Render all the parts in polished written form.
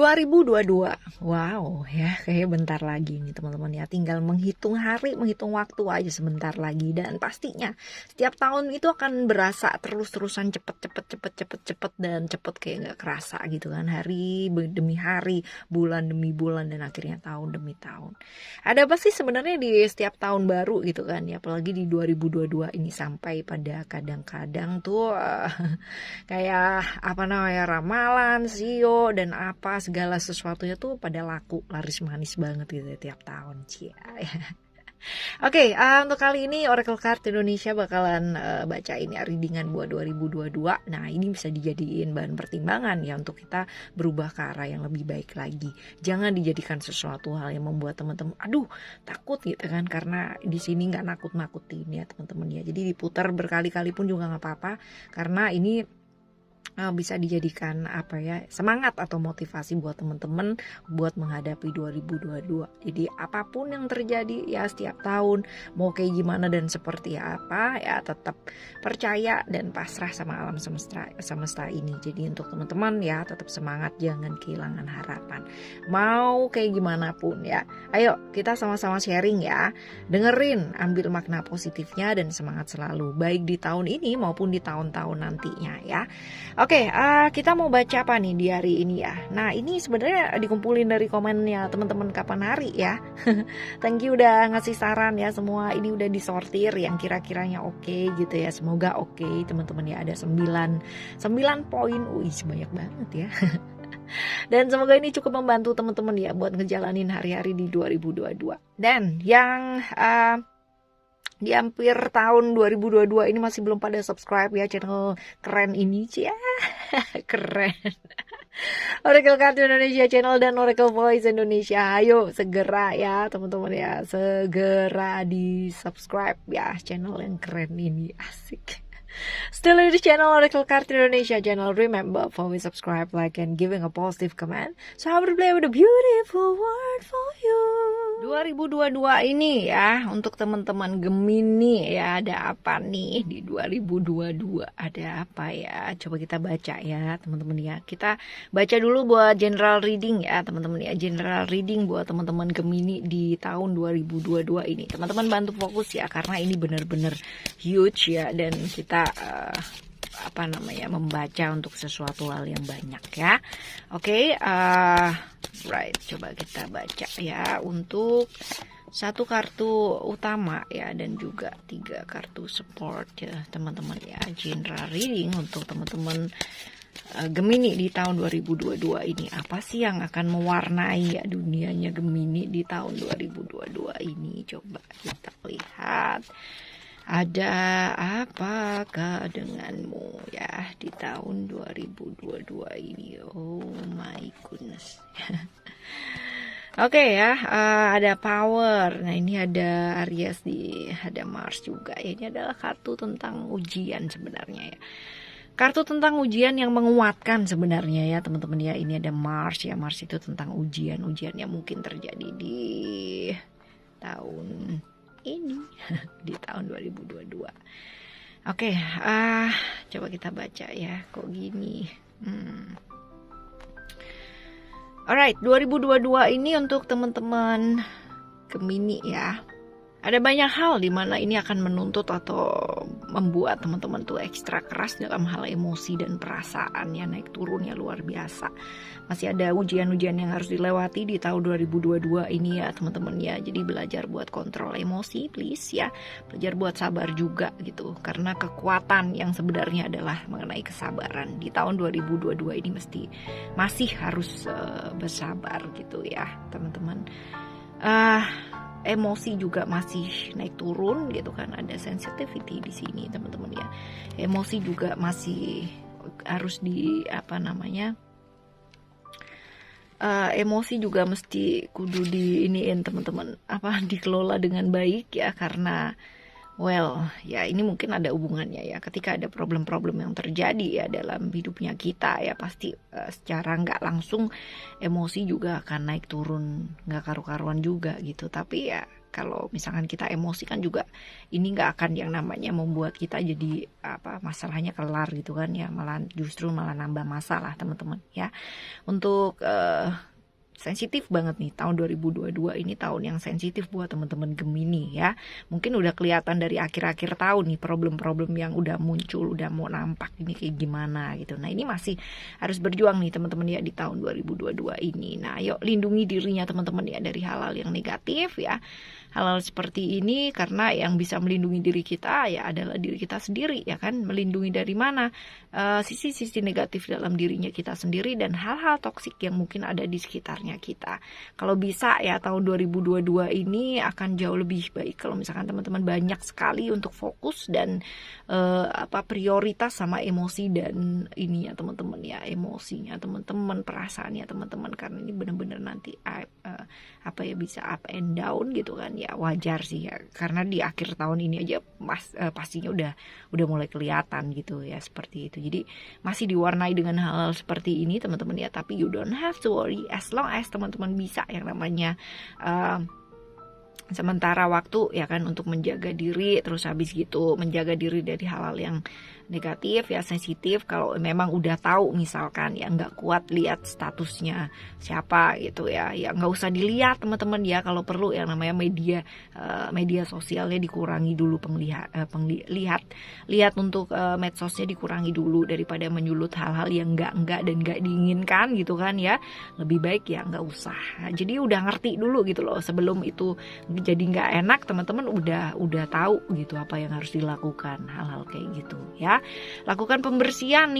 2022. Wow, ya kayaknya bentar lagi nih teman-teman ya. Tinggal menghitung hari, menghitung waktu aja sebentar lagi. Dan pastinya setiap tahun itu akan berasa terus-terusan cepet dan cepet kayak nggak kerasa gitu kan. Hari demi hari, bulan demi bulan, dan akhirnya tahun demi tahun. Ada apa sih sebenarnya di setiap tahun baru gitu kan ya. Apalagi di 2022 ini sampai pada kadang-kadang tuh kayak apa namanya, ramalan, sio dan apa segala sesuatunya tuh pada laku laris manis banget gitu ya, tiap tahun cia. Oke, untuk kali ini Oracle Card Indonesia bakalan bacain ya readingan buat 2022. Nah, ini bisa dijadiin bahan pertimbangan ya untuk kita berubah ke arah yang lebih baik lagi. Jangan dijadikan sesuatu hal yang membuat teman-teman aduh takut gitu kan, karena di sini nggak nakut-nakutin ya teman-teman ya. Jadi diputar berkali-kali pun juga nggak apa-apa, karena ini bisa dijadikan apa ya, semangat atau motivasi buat teman-teman buat menghadapi 2022. Jadi apapun yang terjadi ya setiap tahun, mau kayak gimana dan seperti apa ya, tetap percaya dan pasrah sama alam semesta ini. Jadi untuk teman-teman ya tetap semangat, jangan kehilangan harapan. Mau kayak gimana pun ya, ayo kita sama-sama sharing ya, dengerin, ambil makna positifnya dan semangat selalu, baik di tahun ini maupun di tahun-tahun nantinya ya. Oke, kita mau baca apa nih di hari ini ya. Nah, ini sebenarnya dikumpulin dari komennya teman-teman kapan hari ya. Thank you udah ngasih saran ya semua. Ini udah disortir yang kira-kiranya oke gitu ya. Semoga oke teman-teman ya. Ada 9 poin. Wih, banyak banget ya. Dan semoga ini cukup membantu teman-teman ya buat ngejalanin hari-hari di 2022. Dan yang di hampir tahun 2022 ini masih belum pada subscribe ya channel keren ini cia. Keren. Oracle Card Indonesia channel dan Oracle Voice Indonesia. Ayo segera ya teman-teman ya, segera di subscribe ya channel yang keren ini, asik. Still in the channel Oracle Card Indonesia channel. Remember, for we subscribe, like, and giving a positive comment, so I will play with a beautiful word for you. 2022 ini ya untuk teman-teman Gemini ya, ada apa nih di 2022? Ada apa ya? Coba kita baca ya teman-teman ya. Kita baca dulu buat general reading ya teman-teman ya. General reading buat teman-teman Gemini di tahun 2022 ini. Teman-teman bantu fokus ya, karena ini benar-benar huge ya, dan kita membaca untuk sesuatu hal yang banyak ya. Oke, right, coba kita baca ya untuk satu kartu utama ya, dan juga 3 kartu support ya teman-teman ya. General reading untuk teman-teman Gemini di tahun 2022 ini, apa sih yang akan mewarnai ya dunianya Gemini di tahun 2022 ini? Coba kita lihat. Ada apakah denganmu ya di tahun 2022 ini? Oh my goodness. Oke ya, ada power. Nah, ini ada Aries, ada Mars juga ya. Ini adalah kartu tentang ujian sebenarnya ya. Kartu tentang ujian yang menguatkan sebenarnya ya teman-teman ya. Ini ada Mars ya. Mars itu tentang ujian yang mungkin terjadi di tahun ini di tahun 2022. Oke, coba kita baca ya. Kok gini? Alright, 2022 ini untuk teman-teman Gemini ya. Ada banyak hal di mana ini akan menuntut atau membuat teman-teman tuh ekstra keras dalam hal emosi dan perasaan ya, naik turunnya luar biasa. Masih ada ujian-ujian yang harus dilewati di tahun 2022 ini ya teman-teman ya. Jadi belajar buat kontrol emosi please ya. Belajar buat sabar juga gitu. Karena kekuatan yang sebenarnya adalah mengenai kesabaran. Di tahun 2022 ini masih harus bersabar gitu ya teman-teman. Emosi juga masih naik turun gitu kan, ada sensitivity di sini teman-teman ya. Emosi juga masih harus emosi juga mesti kudu diiniin teman-teman, dikelola dengan baik ya, karena ya ini mungkin ada hubungannya ya, ketika ada problem-problem yang terjadi ya dalam hidupnya kita ya, pasti secara nggak langsung emosi juga akan naik turun, nggak karu-karuan juga gitu. Tapi ya Kalau misalkan kita emosi kan juga ini nggak akan yang namanya membuat kita jadi masalahnya kelar gitu kan ya, malah justru malah nambah masalah teman-teman ya. Untuk sensitif banget nih, tahun 2022 ini tahun yang sensitif buat teman-teman Gemini ya. Mungkin udah kelihatan dari akhir-akhir tahun nih problem-problem yang udah muncul, udah mau nampak ini kayak gimana gitu. Nah ini masih harus berjuang nih teman-teman ya di tahun 2022 ini. Nah ayo lindungi dirinya teman-teman ya dari hal-hal yang negatif ya. Hal-hal seperti ini karena yang bisa melindungi diri kita ya adalah diri kita sendiri ya kan. Melindungi dari mana? Sisi-sisi negatif dalam dirinya kita sendiri dan hal-hal toksik yang mungkin ada di sekitarnya kita. Kalau bisa ya tahun 2022 ini akan jauh lebih baik kalau misalkan teman-teman banyak sekali untuk fokus dan prioritas sama emosi dan ini ya teman-teman ya, emosinya teman-teman, perasaannya teman-teman, karena ini benar-benar nanti bisa up and down gitu kan ya. Wajar sih ya karena di akhir tahun ini aja pastinya udah mulai kelihatan gitu ya, seperti itu. Jadi masih diwarnai dengan hal-hal seperti ini teman-teman ya, tapi you don't have to worry as long as teman-teman bisa yang namanya sementara waktu ya kan untuk menjaga diri, terus habis gitu menjaga diri dari hal-hal yang negatif ya, sensitif. Kalau memang udah tahu misalkan ya nggak kuat lihat statusnya siapa gitu ya nggak usah dilihat teman-teman ya. Kalau perlu yang namanya media sosialnya dikurangi dulu, lihat untuk medsosnya dikurangi dulu daripada menyulut hal-hal yang enggak dan enggak diinginkan gitu kan ya. Lebih baik ya nggak usah. Jadi udah ngerti dulu gitu loh sebelum itu jadi nggak enak, teman-teman udah tahu gitu apa yang harus dilakukan, hal-hal kayak gitu ya. Lakukan pembersihan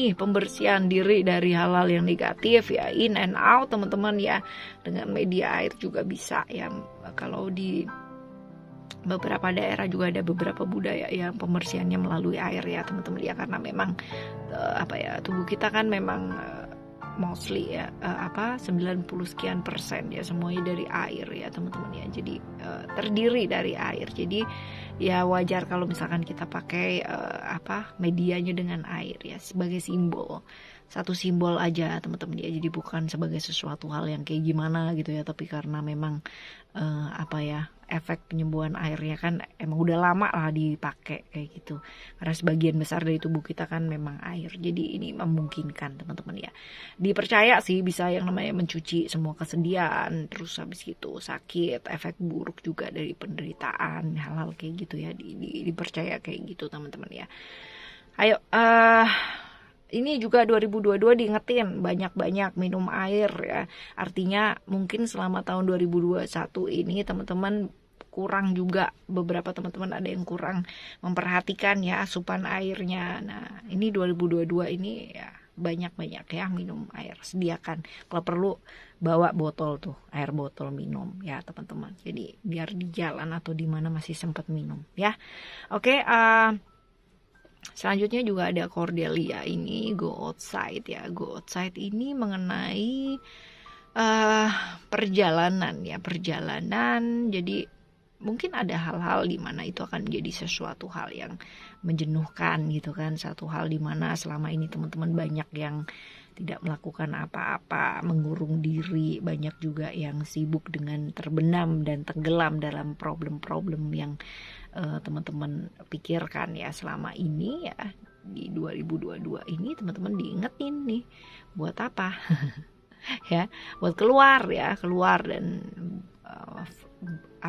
diri dari hal-hal yang negatif ya, in and out teman-teman ya, dengan media air juga bisa ya. Kalau di beberapa daerah juga ada beberapa budaya yang pembersihannya melalui air ya teman-teman ya, karena memang tubuh kita kan memang mostly ya 90 sekian persen ya semuanya dari air ya teman-teman ya. Jadi terdiri dari air. Jadi ya wajar kalau misalkan kita pakai medianya dengan air ya sebagai simbol. Satu simbol aja teman-teman ya. Jadi bukan sebagai sesuatu hal yang kayak gimana gitu ya, tapi karena memang efek penyembuhan airnya kan emang udah lama lah dipakai kayak gitu, karena sebagian besar dari tubuh kita kan memang air. Jadi ini memungkinkan teman-teman ya, dipercaya sih bisa yang namanya mencuci semua kesedihan, terus habis gitu sakit, efek buruk juga dari penderitaan, hal-hal kayak gitu ya, dipercaya kayak gitu teman-teman ya. Ayo ini juga 2022 diingetin banyak-banyak minum air ya. Artinya mungkin selama tahun 2021 ini teman-teman kurang juga, beberapa teman-teman ada yang kurang memperhatikan ya asupan airnya. Nah ini 2022 ini ya banyak-banyak ya minum air, sediakan kalau perlu bawa botol tuh, air botol minum ya teman-teman. Jadi biar di jalan atau di mana masih sempat minum ya. Oke, selanjutnya juga ada Cordelia ini go outside ya. Go outside ini mengenai perjalanan. Jadi mungkin ada hal-hal di mana itu akan menjadi sesuatu hal yang menjenuhkan gitu kan. Satu hal di mana selama ini teman-teman banyak yang tidak melakukan apa-apa, mengurung diri, banyak juga yang sibuk dengan terbenam dan tenggelam dalam problem-problem yang teman-teman pikirkan ya selama ini ya. Di 2022 ini teman-teman diingetin nih buat apa ya, buat keluar dan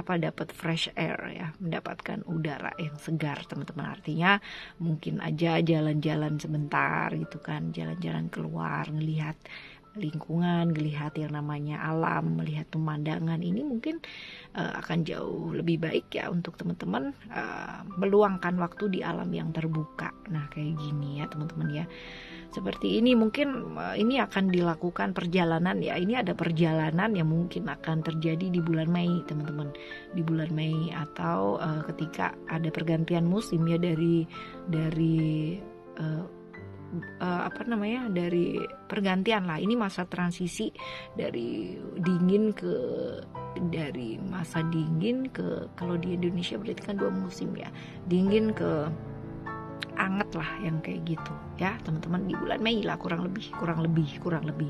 dapat fresh air ya, mendapatkan udara yang segar teman-teman. Artinya mungkin aja jalan-jalan sebentar gitu kan, jalan-jalan keluar, ngelihat lingkungan, melihat yang namanya alam, melihat pemandangan. Ini mungkin akan jauh lebih baik ya untuk teman-teman meluangkan waktu di alam yang terbuka. Nah kayak gini ya teman-teman ya, seperti ini mungkin ini akan dilakukan perjalanan ya. Ini ada perjalanan yang mungkin akan terjadi di bulan Mei teman-teman, di bulan Mei atau ketika ada pergantian musim ya dari dari pergantian lah. Ini masa transisi dari masa dingin ke, kalau di Indonesia berarti kan 2 musim ya, dingin ke anget lah yang kayak gitu ya teman-teman, di bulan Mei lah kurang lebih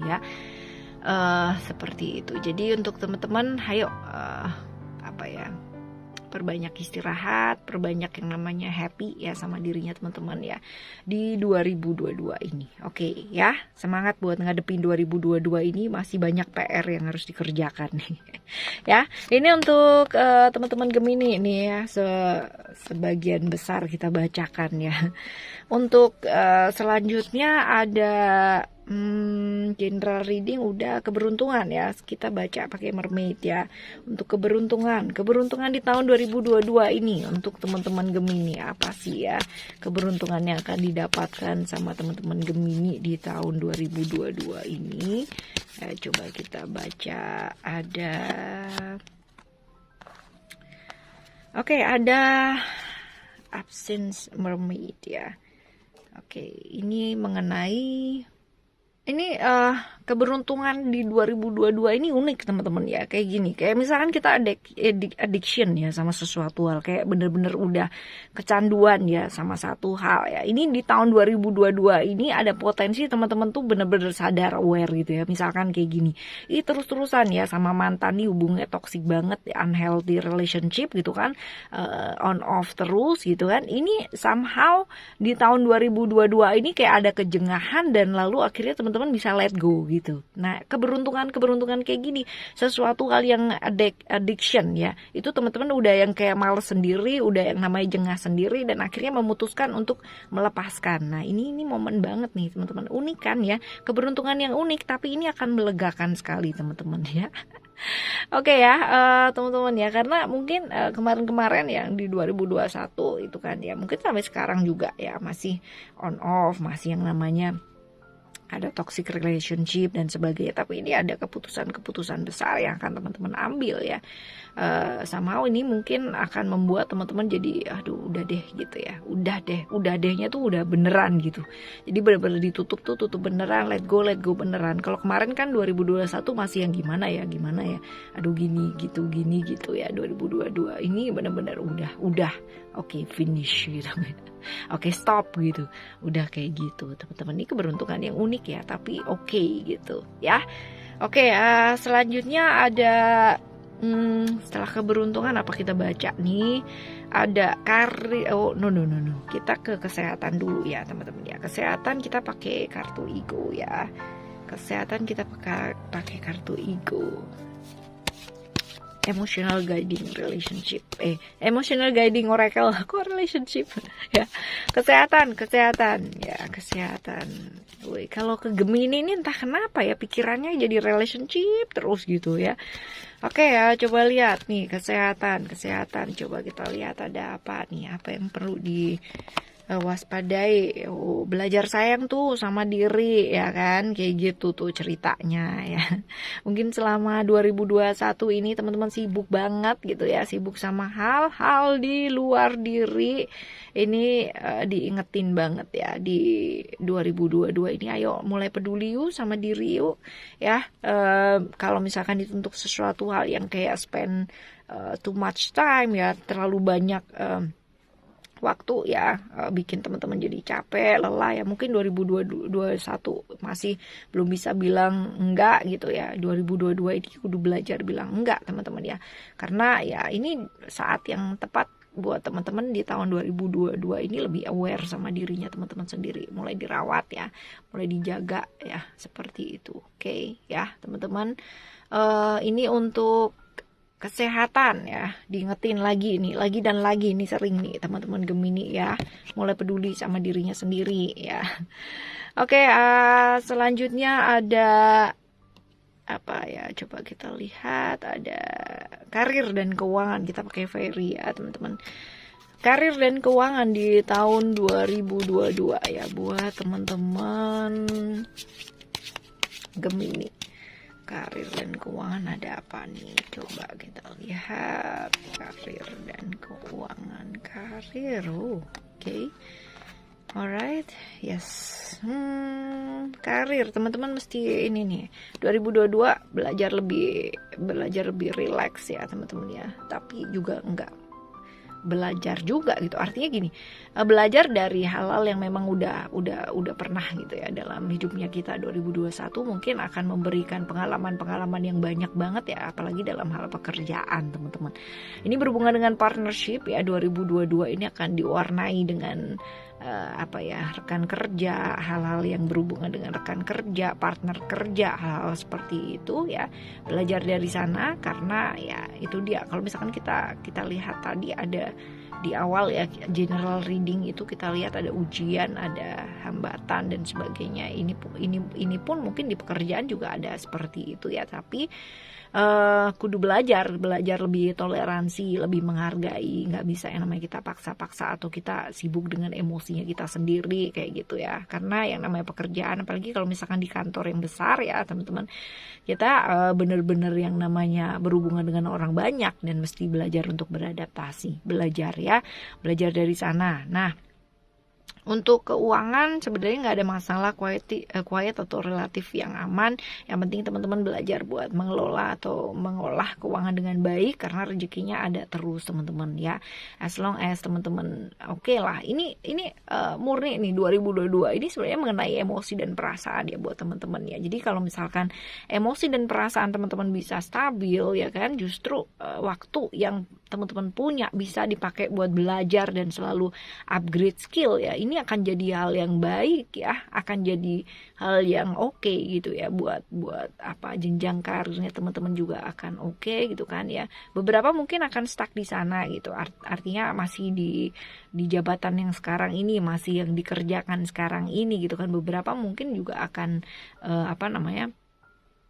ya seperti itu. Jadi untuk teman-teman ayo perbanyak istirahat, perbanyak yang namanya happy ya sama dirinya teman-teman ya di 2022 ini. Oke ya, semangat buat ngadepin 2022 ini, masih banyak PR yang harus dikerjakan nih. Ya, ini untuk teman-teman Gemini nih ya, sebagian besar kita bacakan ya. Untuk selanjutnya ada general reading udah, keberuntungan ya. Kita baca pakai mermaid ya. Untuk keberuntungan di tahun 2022 ini untuk teman-teman Gemini apa sih ya? Keberuntungan yang akan didapatkan sama teman-teman Gemini di tahun 2022 ini. Coba kita baca, ada ada absence mermaid ya. Ini mengenai keberuntungan di 2022 ini unik teman-teman ya, kayak gini, kayak misalkan kita addiction ya sama sesuatu hal, kayak bener-bener udah kecanduan ya sama satu hal ya. Ini di tahun 2022 ini ada potensi teman-teman tuh bener-bener sadar, aware gitu ya. Misalkan kayak gini, ini terus-terusan ya sama mantan nih, hubungannya toxic banget, unhealthy relationship gitu kan, on off terus gitu kan. Ini somehow di tahun 2022 ini kayak ada kejengahan dan lalu akhirnya teman-teman bisa let go gitu. Nah, keberuntungan kayak gini, sesuatu hal yang addiction ya, itu teman-teman udah yang kayak males sendiri, udah yang namanya jengah sendiri, dan akhirnya memutuskan untuk melepaskan. Nah, ini momen banget nih teman-teman, unik kan ya, keberuntungan yang unik, tapi ini akan melegakan sekali teman-teman ya. Ya teman-teman ya, karena mungkin kemarin-kemarin yang di 2021 itu kan ya, mungkin sampai sekarang juga ya masih on off, masih yang namanya ada toxic relationship dan sebagainya, tapi ini ada keputusan besar yang akan teman-teman ambil ya. Somehow ini mungkin akan membuat teman-teman jadi aduh udah deh gitu ya, udah dehnya tuh udah beneran gitu, jadi bener-bener ditutup beneran, let go beneran. Kalau kemarin kan 2021 masih yang gimana ya, aduh gini gitu ya. 2022 ini bener-bener udah finish gitu. Stop gitu, udah kayak gitu teman-teman. Ini keberuntungan yang unik ya, tapi gitu ya. Selanjutnya ada setelah keberuntungan apa kita baca nih, ada karir. Kita ke kesehatan dulu ya teman-teman ya. Kesehatan kita pakai kartu ego ya. Kesehatan kita pakai kartu ego. Emotional guiding relationship, emotional guiding oracle, kok relationship ya. Kesehatan ya, kesehatan. Kalau ke Gemini ini entah kenapa ya pikirannya jadi relationship terus gitu ya. Ya, coba lihat nih kesehatan. Coba kita lihat ada apa nih, apa yang perlu waspadai. Belajar sayang tuh sama diri ya kan, kayak gitu tuh ceritanya ya. Mungkin selama 2021 ini teman-teman sibuk banget gitu ya, sibuk sama hal-hal di luar diri. Ini diingetin banget ya di 2022 ini, ayo mulai peduli yuk sama diri yuk ya. Kalau misalkan itu untuk sesuatu hal yang kayak spend too much time ya, terlalu banyak waktu ya, bikin teman-teman jadi capek, lelah ya. Mungkin 2021 masih belum bisa bilang enggak gitu ya. 2022 ini kudu belajar bilang enggak teman-teman ya. Karena ya ini saat yang tepat buat teman-teman di tahun 2022 ini lebih aware sama dirinya teman-teman sendiri, mulai dirawat ya, mulai dijaga ya, seperti itu. Ya teman-teman, ini untuk kesehatan ya, diingetin lagi dan lagi nih, sering nih teman-teman Gemini ya, mulai peduli sama dirinya sendiri ya. Selanjutnya ada apa ya, coba kita lihat, ada karir dan keuangan, kita pakai fairy ya teman-teman. Karir dan keuangan di tahun 2022 ya buat teman-teman Gemini. Karir dan keuangan ada apa nih? Coba kita lihat karir dan keuangan. Karir, alright, yes. Karir teman-teman mesti ini nih 2022 belajar lebih relax ya teman-teman ya. Tapi juga enggak belajar juga gitu. Artinya gini, belajar dari hal-hal yang memang udah pernah gitu ya dalam hidupnya kita. 2021 mungkin akan memberikan pengalaman-pengalaman yang banyak banget ya, apalagi dalam hal pekerjaan teman-teman. Ini berhubungan dengan partnership ya, 2022 ini akan diwarnai dengan rekan kerja, hal-hal yang berhubungan dengan rekan kerja, partner kerja, hal-hal seperti itu ya. Belajar dari sana, karena ya itu dia, kalau misalkan kita lihat tadi ada di awal ya, general reading itu kita lihat ada ujian, ada hambatan dan sebagainya. Ini pun mungkin di pekerjaan juga ada seperti itu ya, tapi kudu belajar lebih toleransi, lebih menghargai. Nggak bisa yang namanya kita paksa-paksa atau kita sibuk dengan emosinya kita sendiri kayak gitu ya, karena yang namanya pekerjaan, apalagi kalau misalkan di kantor yang besar ya teman-teman, kita bener-bener yang namanya berhubungan dengan orang banyak dan mesti belajar untuk beradaptasi, belajar dari sana. Nah, untuk keuangan sebenarnya nggak ada masalah, quiet atau relatif yang aman. Yang penting teman-teman belajar buat mengelola atau mengolah keuangan dengan baik, karena rezekinya ada terus teman-teman ya. As long as teman-teman oke lah. Ini murni nih 2022 ini sebenarnya mengenai emosi dan perasaan ya buat teman-teman ya. Jadi kalau misalkan emosi dan perasaan teman-teman bisa stabil ya kan, justru waktu yang teman-teman punya bisa dipakai buat belajar dan selalu upgrade skill ya. Ini akan jadi hal yang baik ya, akan jadi hal yang oke gitu ya, buat jenjang karirnya teman-teman juga akan oke gitu kan ya. Beberapa mungkin akan stuck di sana gitu, artinya masih di jabatan yang sekarang ini, masih yang dikerjakan sekarang ini gitu kan. Beberapa mungkin juga akan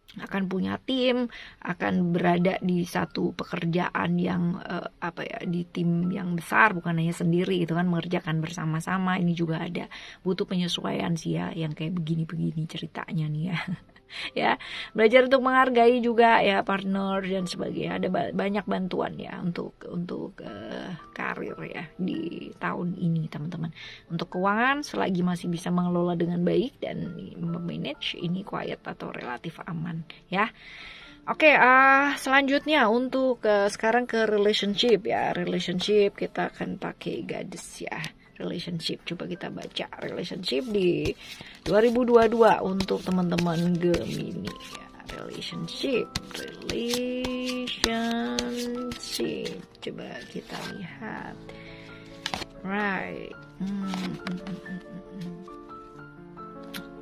akan punya tim, akan berada di satu pekerjaan yang di tim yang besar, bukan hanya sendiri gitu kan, mengerjakan bersama-sama. Ini juga ada butuh penyesuaian sih ya, yang kayak begini-begini ceritanya nih ya. Ya, belajar untuk menghargai juga ya partner dan sebagainya. Ada banyak bantuan ya untuk karir ya di tahun ini teman-teman. Untuk keuangan selagi masih bisa mengelola dengan baik dan memanage, ini quiet atau relatif aman ya. Oke, selanjutnya untuk sekarang ke relationship ya. Relationship kita akan pakai Goddess ya. Relationship, coba kita baca relationship di 2022 untuk teman-teman Gemini ya. Relationship, coba kita lihat. Right.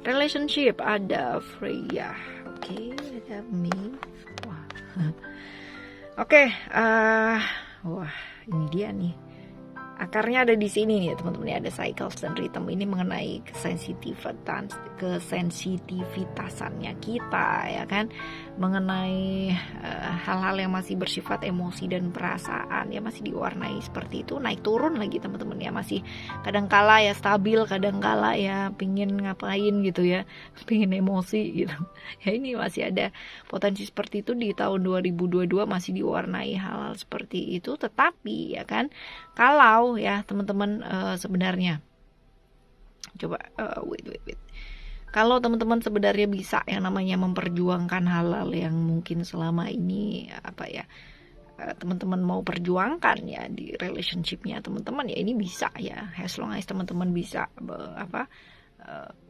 Relationship ada Freya, oke, ada me. Wah. Oke, wah ini dia nih. Akarnya ada di sini nih teman-teman, ada cycles dan rhythm. Ini mengenai kesensitivitasannya kita ya kan, mengenai hal-hal yang masih bersifat emosi dan perasaan ya, masih diwarnai seperti itu, naik turun lagi teman-teman ya, masih kadangkala ya stabil, kadangkala ya pingin ngapain gitu ya, pingin emosi gitu ya. Ini masih ada potensi seperti itu di tahun 2022, masih diwarnai hal-hal seperti itu. Tetapi ya kan, kalau ya teman-teman sebenarnya coba wait. Kalau teman-teman sebenarnya bisa yang namanya memperjuangkan hal-hal yang mungkin selama ini teman-teman mau perjuangkan ya di relationshipnya teman-teman ya, ini bisa ya, as long as teman-teman bisa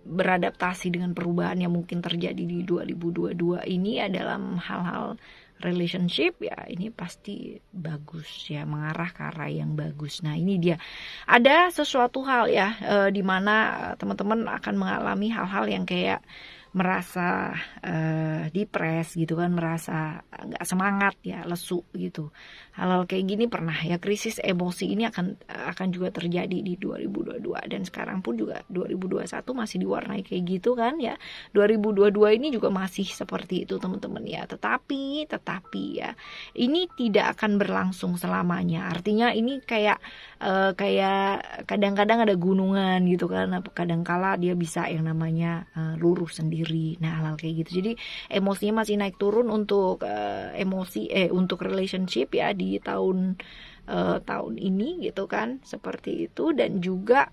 beradaptasi dengan perubahan yang mungkin terjadi di 2022 ini ya dalam hal-hal relationship ya, ini pasti bagus ya, mengarah ke arah yang bagus. Nah ini dia, ada sesuatu hal ya di mana teman-teman akan mengalami hal-hal yang kayak merasa depres gitu kan, merasa nggak semangat ya, lesu gitu. Hal-hal kayak gini pernah ya, krisis emosi ini akan juga terjadi di 2022, dan sekarang pun juga 2021 masih diwarnai kayak gitu kan ya. 2022 ini juga masih seperti itu teman-teman ya. Tetapi ya, ini tidak akan berlangsung selamanya. Artinya ini kayak kadang-kadang ada gunungan gitu kan, kadangkala dia bisa yang namanya lurus sendiri. Nah hal-hal kayak gitu, jadi emosinya masih naik turun untuk untuk relationship ya di tahun ini gitu kan, seperti itu. Dan juga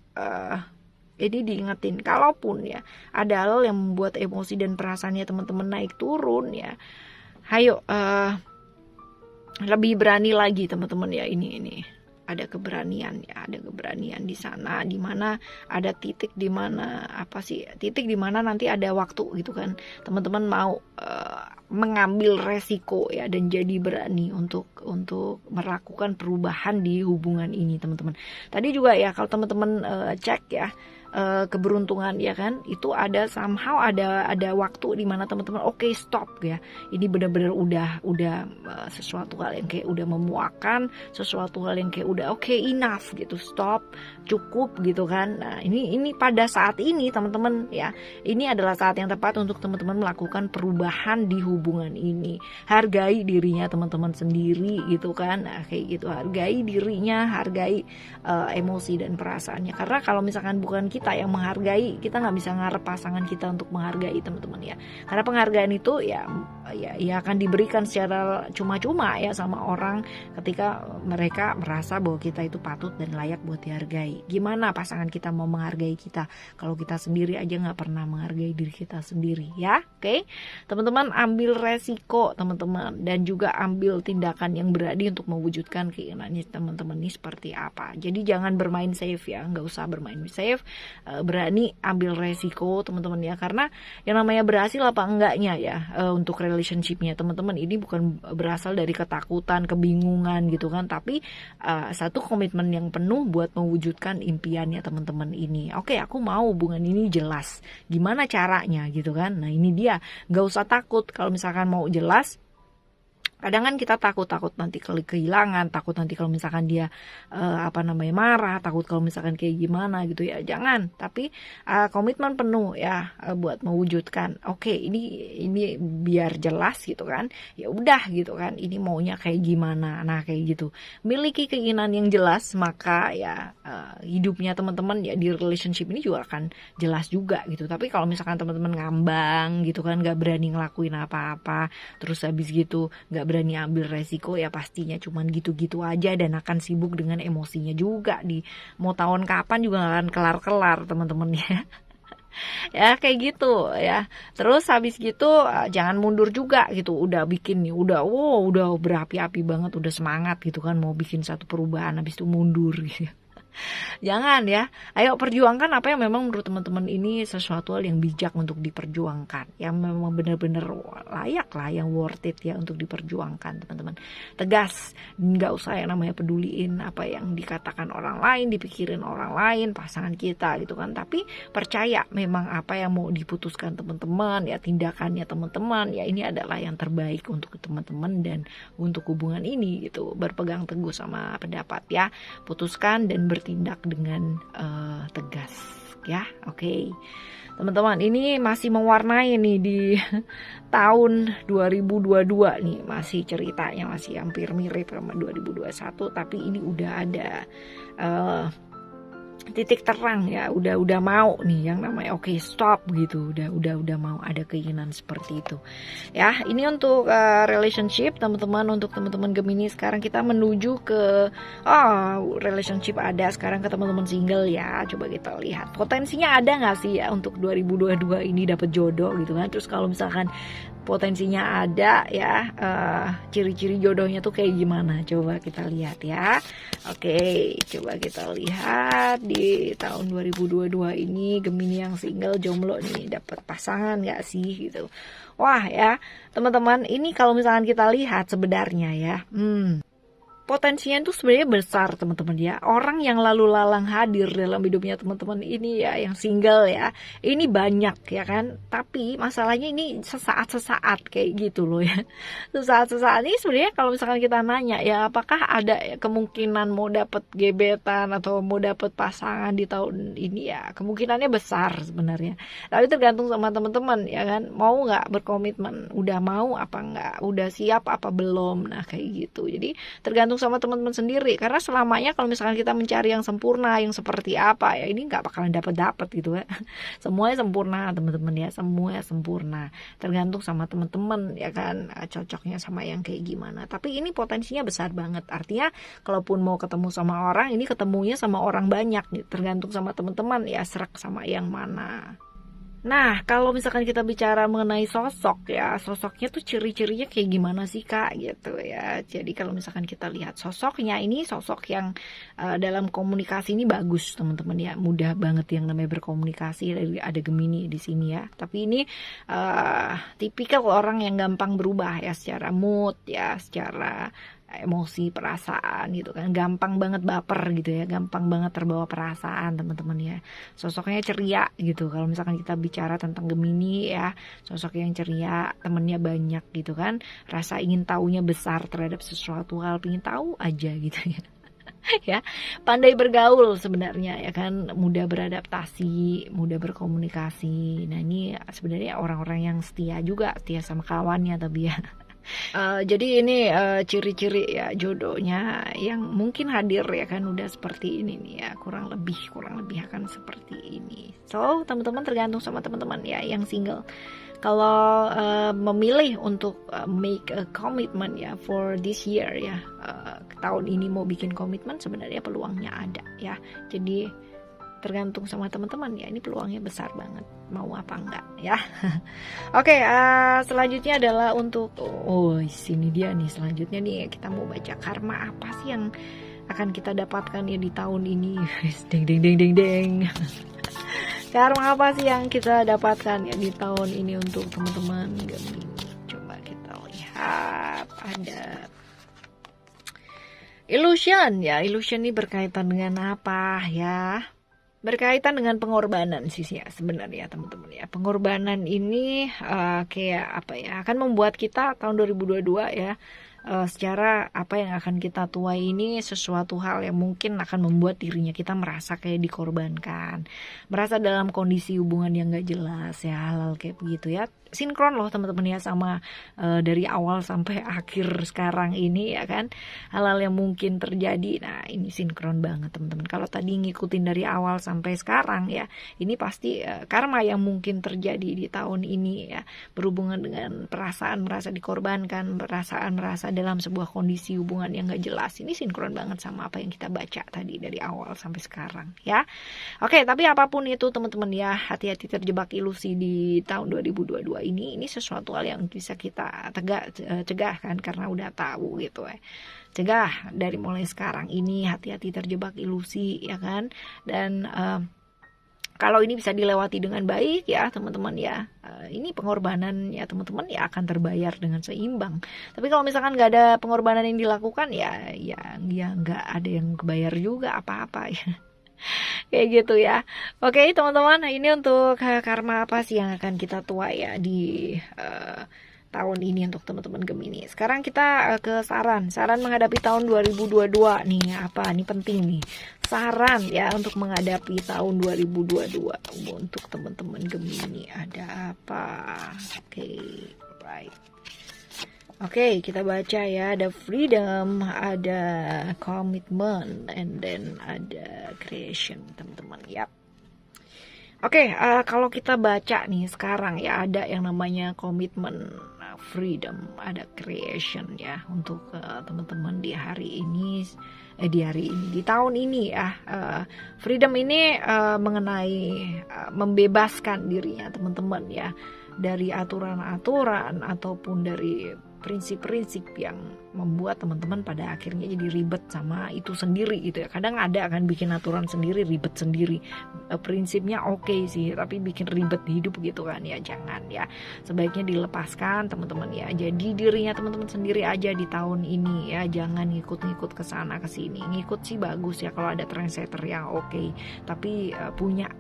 jadi diingetin, kalaupun ya ada hal yang membuat emosi dan perasaannya teman-teman naik turun ya, hayo lebih berani lagi teman-teman ya. Ini ada keberanian ya, ada keberanian di sana, di mana ada titik di mana titik di mana nanti ada waktu gitu kan, teman-teman mau mengambil resiko ya dan jadi berani untuk melakukan perubahan di hubungan ini teman-teman. Tadi juga ya kalau teman-teman cek ya keberuntungan ya kan, itu ada somehow ada waktu di mana teman-teman oke, stop ya, ini benar-benar udah sesuatu hal yang kayak udah memuakan, sesuatu hal yang kayak udah oke, enough gitu, stop, cukup gitu kan. Nah ini pada saat ini teman-teman ya, ini adalah saat yang tepat untuk teman-teman melakukan perubahan di hubungan ini. Hargai dirinya teman-teman sendiri gitu kan. Nah kayak gitu, hargai dirinya, hargai emosi dan perasaannya, karena kalau misalkan bukan kita yang menghargai, kita nggak bisa ngarep pasangan kita untuk menghargai teman-teman ya, karena penghargaan itu ya akan diberikan secara cuma-cuma ya sama orang ketika mereka merasa bahwa kita itu patut dan layak buat dihargai. Gimana pasangan kita mau menghargai kita kalau kita sendiri aja nggak pernah menghargai diri kita sendiri ya? Oke, teman-teman, ambil resiko teman-teman, dan juga ambil tindakan yang berani untuk mewujudkan keinginannya teman-teman ini seperti apa. Jadi jangan bermain safe ya, nggak usah bermain safe, berani ambil resiko teman-teman ya, karena yang namanya berhasil apa enggaknya ya untuk relationshipnya teman-teman ini bukan berasal dari ketakutan, kebingungan gitu kan, tapi satu komitmen yang penuh buat mewujudkan impiannya teman-teman ini. Oke, aku mau hubungan ini jelas, gimana caranya gitu kan. Nah ini dia, nggak usah takut kalau misalkan mau jelas. Kadang kan kita takut nanti kehilangan, takut nanti kalau misalkan dia marah, takut kalau misalkan kayak gimana gitu ya. Jangan, tapi komitmen penuh ya buat mewujudkan. Oke, ini biar jelas gitu kan. Ya udah gitu kan. Ini maunya kayak gimana. Nah, kayak gitu. Miliki keinginan yang jelas, maka ya hidupnya teman-teman ya di relationship ini juga akan jelas juga gitu. Tapi kalau misalkan teman-teman ngambang gitu kan, gak berani ngelakuin apa-apa, terus habis gitu gak berani ambil resiko, ya pastinya cuman gitu-gitu aja dan akan sibuk dengan emosinya juga. Mau tahun kapan juga gak akan kelar-kelar teman-teman ya. Ya kayak gitu ya. Terus habis gitu jangan mundur juga gitu. Udah bikin nih, udah berapi-api banget, udah semangat gitu kan mau bikin satu perubahan, habis itu mundur gitu. Jangan ya, ayo perjuangkan apa yang memang menurut teman-teman ini sesuatu hal yang bijak untuk diperjuangkan, yang memang benar-benar layak lah, yang worth it ya untuk diperjuangkan teman-teman. Tegas, nggak usah yang namanya peduliin apa yang dikatakan orang lain, dipikirin orang lain, pasangan kita gitu kan. Tapi percaya memang apa yang mau diputuskan teman-teman ya, tindakannya teman-teman ya, ini adalah yang terbaik untuk teman-teman dan untuk hubungan ini gitu. Berpegang teguh sama pendapat ya, putuskan dan bertindak dengan tegas ya. Oke. Teman-teman, ini masih mewarnai nih di tahun 2022 nih, masih ceritanya masih hampir mirip sama 2021, tapi ini udah ada titik terang ya, udah mau nih yang namanya oke, stop gitu, udah mau ada keinginan seperti itu ya. Ini untuk relationship teman-teman. Untuk teman-teman Gemini, sekarang kita menuju ke relationship ada sekarang ke teman-teman single ya. Coba kita lihat potensinya ada nggak sih ya untuk 2022 ini dapat jodoh gitu kan. Terus kalau misalkan potensinya ada ya, ciri-ciri jodohnya tuh kayak gimana, coba kita lihat ya. Oke, coba kita lihat di tahun 2022 ini Gemini yang single jomblo nih dapat pasangan gak sih gitu. Wah ya teman-teman, ini kalau misalkan kita lihat sebenarnya ya, potensinya itu sebenarnya besar teman-teman ya. Orang yang lalu lalang hadir dalam hidupnya teman-teman ini ya, yang single ya, ini banyak ya kan. Tapi masalahnya ini sesaat-sesaat kayak gitu loh ya. Sesaat-sesaat ini sebenarnya kalau misalkan kita nanya ya, apakah ada kemungkinan mau dapet gebetan atau mau dapet pasangan di tahun ini ya, kemungkinannya besar sebenarnya. Tapi tergantung sama teman-teman ya kan, mau nggak berkomitmen, udah mau apa nggak, udah siap apa belum. Nah kayak gitu. Jadi tergantung sama teman-teman sendiri, karena selamanya kalau misalkan kita mencari yang sempurna, yang seperti apa ya, ini nggak bakalan dapet gitu ya. Semuanya sempurna teman-teman ya, semuanya sempurna, tergantung sama teman-teman ya kan, cocoknya sama yang kayak gimana. Tapi ini potensinya besar banget, artinya kalaupun mau ketemu sama orang, ini ketemunya sama orang banyak gitu. Tergantung sama teman-teman ya, serak sama yang mana. Nah, kalau misalkan kita bicara mengenai sosok ya, sosoknya tuh ciri-cirinya kayak gimana sih Kak gitu ya. Jadi kalau misalkan kita lihat sosoknya, ini sosok yang dalam komunikasi ini bagus teman-teman ya, mudah banget yang namanya berkomunikasi. Ada Gemini di sini ya. Tapi ini tipikal orang yang gampang berubah ya secara mood ya, secara emosi, perasaan gitu kan, gampang banget baper gitu ya, gampang banget terbawa perasaan teman-teman ya. Sosoknya ceria gitu. Kalau misalkan kita bicara tentang Gemini ya, sosok yang ceria, temennya banyak gitu kan, rasa ingin tahunya besar terhadap sesuatu hal, ingin tahu aja gitu ya. Ya, pandai bergaul sebenarnya ya kan, mudah beradaptasi, mudah berkomunikasi. Nah ini sebenarnya orang-orang yang setia juga, setia sama kawannya tapi ya. Jadi ini ciri-ciri ya jodohnya yang mungkin hadir ya kan, udah seperti ini nih ya, kurang lebih akan seperti ini. So teman-teman tergantung sama teman-teman ya yang single. Kalau memilih untuk make a commitment ya for this year ya, tahun ini mau bikin komitmen, sebenarnya peluangnya ada ya. Jadi tergantung sama teman-teman ya, ini peluangnya besar banget, mau apa enggak ya. Oke, selanjutnya adalah untuk sini dia nih, selanjutnya nih kita mau baca karma apa sih yang akan kita dapatkan ya di tahun ini. Deng deng deng deng deng. Karma apa sih yang kita dapatkan ya di tahun ini untuk teman-teman Gemini? Coba kita lihat, ada illusion ya. Illusion ini berkaitan dengan apa ya? Berkaitan dengan pengorbanan sih ya sebenarnya teman-teman ya. Pengorbanan ini kayak apa ya, akan membuat kita tahun 2022 ya, secara apa yang akan kita tuai ini sesuatu hal yang mungkin akan membuat dirinya kita merasa kayak dikorbankan, merasa dalam kondisi hubungan yang gak jelas ya, hal-hal kayak begitu ya. Sinkron loh teman-teman ya sama dari awal sampai akhir sekarang ini ya kan, hal-hal yang mungkin terjadi. Nah ini sinkron banget teman-teman. Kalau tadi ngikutin dari awal sampai sekarang ya, ini pasti karma yang mungkin terjadi di tahun ini ya, berhubungan dengan perasaan merasa dikorbankan, perasaan merasa dalam sebuah kondisi hubungan yang gak jelas. Ini sinkron banget sama apa yang kita baca tadi dari awal sampai sekarang ya. Oke, tapi apapun itu teman-teman ya, hati-hati terjebak ilusi di tahun 2022 ini sesuatu hal yang bisa kita cegah kan, karena udah tahu gitu ya. Cegah dari mulai sekarang ini, hati-hati terjebak ilusi ya kan. Dan kalau ini bisa dilewati dengan baik ya teman-teman ya, ini pengorbanan ya teman-teman ya akan terbayar dengan seimbang. Tapi kalau misalkan nggak ada pengorbanan yang dilakukan ya nggak ada yang kebayar juga apa-apa ya. Kayak gitu ya. Oke teman-teman, ini untuk karma apa sih yang akan kita tuai ya di tahun ini untuk teman-teman Gemini. Sekarang kita ke saran menghadapi tahun 2022 nih. Apa nih penting nih, saran ya untuk menghadapi tahun 2022 untuk teman-teman Gemini. Ada apa? Oke, right. Oke, kita baca ya. Ada freedom, ada commitment, and then ada creation, teman-teman. Yap. Oke, kalau kita baca nih sekarang ya, ada yang namanya commitment, freedom, ada creation ya untuk teman-teman di hari ini, di tahun ini ya. Freedom ini mengenai membebaskan dirinya teman-teman ya, dari aturan-aturan ataupun dari prinsip-prinsip yang membuat teman-teman pada akhirnya jadi ribet sama itu sendiri gitu ya. Kadang ada akan bikin aturan sendiri, ribet sendiri. Prinsipnya oke sih, tapi bikin ribet di hidup gitu kan ya. Jangan ya, sebaiknya dilepaskan teman-teman ya. Jadi dirinya teman-teman sendiri aja di tahun ini ya. Jangan ngikut-ngikut ke sana ke sini. Ngikut sih bagus ya kalau ada trendsetter yang oke, tapi punya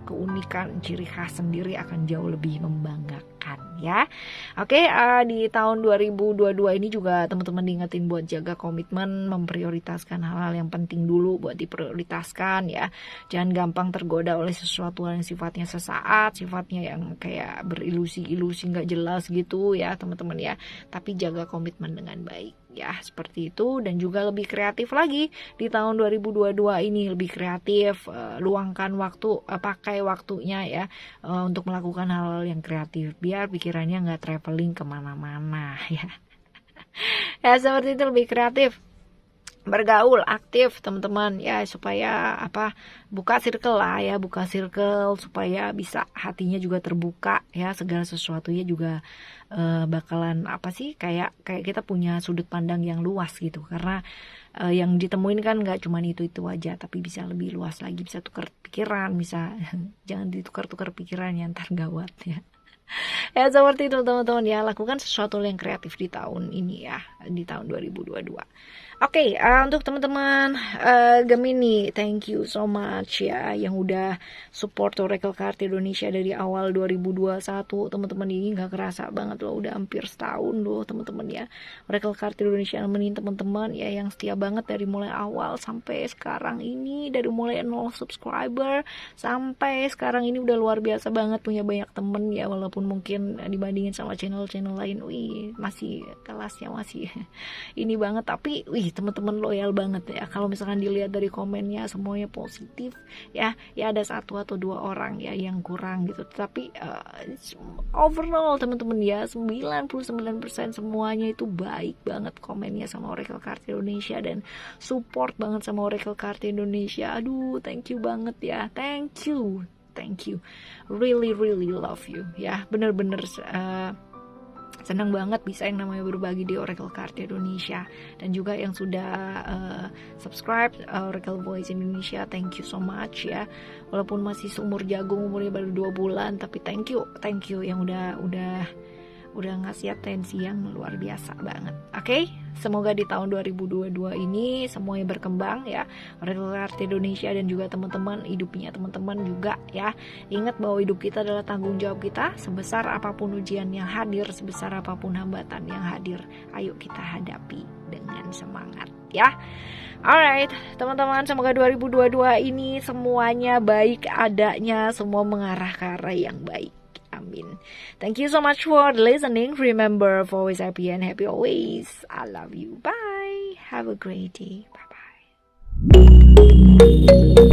keunikan, ciri khas sendiri akan jauh lebih membanggakan ya. Oke, di tahun 2022 ini juga teman-teman diingetin buat jaga komitmen, memprioritaskan hal-hal yang penting dulu buat diprioritaskan ya. Jangan gampang tergoda oleh sesuatu yang sifatnya sesaat, sifatnya yang kayak berilusi-ilusi nggak jelas gitu ya teman-teman ya. Tapi jaga komitmen dengan baik ya, seperti itu. Dan juga lebih kreatif lagi di tahun 2022 ini, lebih kreatif, luangkan waktu, pakai waktunya ya untuk melakukan hal-hal yang kreatif biar pikirannya nggak traveling kemana-mana ya. Ya seperti itu, lebih kreatif. bergaul aktif teman-teman ya, supaya buka circle lah ya, buka circle supaya bisa hatinya juga terbuka ya, segala sesuatunya juga bakalan kayak kita punya sudut pandang yang luas gitu, karena yang ditemuin kan nggak cuman itu aja, tapi bisa lebih luas lagi, bisa tukar pikiran, bisa jangan ditukar-tukar pikirannya ntar gawat ya. Ya seperti itu teman-teman ya, lakukan sesuatu yang kreatif di tahun ini ya, di tahun 2022. Oke, untuk teman-teman Gemini, thank you so much ya yang udah support Oracle Card Indonesia dari awal 2021. Teman-teman, ini nggak kerasa banget loh, udah hampir setahun loh teman-teman ya. Oracle Card Indonesia nemenin teman-teman ya yang setia banget dari mulai awal sampai sekarang ini, dari mulai 0 subscriber sampai sekarang ini udah luar biasa banget, punya banyak temen ya, walaupun mungkin dibandingin sama channel-channel lain, masih kelasnya masih ini banget, tapi teman-teman loyal banget ya. Kalau misalkan dilihat dari komennya semuanya positif ya ada 1 atau 2 orang ya yang kurang gitu, tapi overall teman-teman ya 99% semuanya itu baik banget komennya sama Oracle Card Indonesia dan support banget sama Oracle Card Indonesia. Aduh, thank you banget ya, thank you, really love you ya, bener-bener senang banget bisa yang namanya berbagi di Oracle Card Indonesia, dan juga yang sudah subscribe Oracle Voice Indonesia, thank you so much ya, walaupun masih seumur jagung, umurnya baru 2 bulan, tapi thank you yang udah ngasih atensi yang luar biasa banget. Oke, semoga di tahun 2022 ini semuanya berkembang ya, Oracle Card Indonesia dan juga teman-teman, hidupnya teman-teman juga ya. Ingat bahwa hidup kita adalah tanggung jawab kita, sebesar apapun ujian yang hadir, sebesar apapun hambatan yang hadir, ayo kita hadapi dengan semangat ya. Alright teman-teman, semoga 2022 ini semuanya baik adanya, semua mengarah ke arah yang baik. Amin. Thank you so much for listening. Remember, always happy and happy always. I love you. Bye. Have a great day. Bye bye.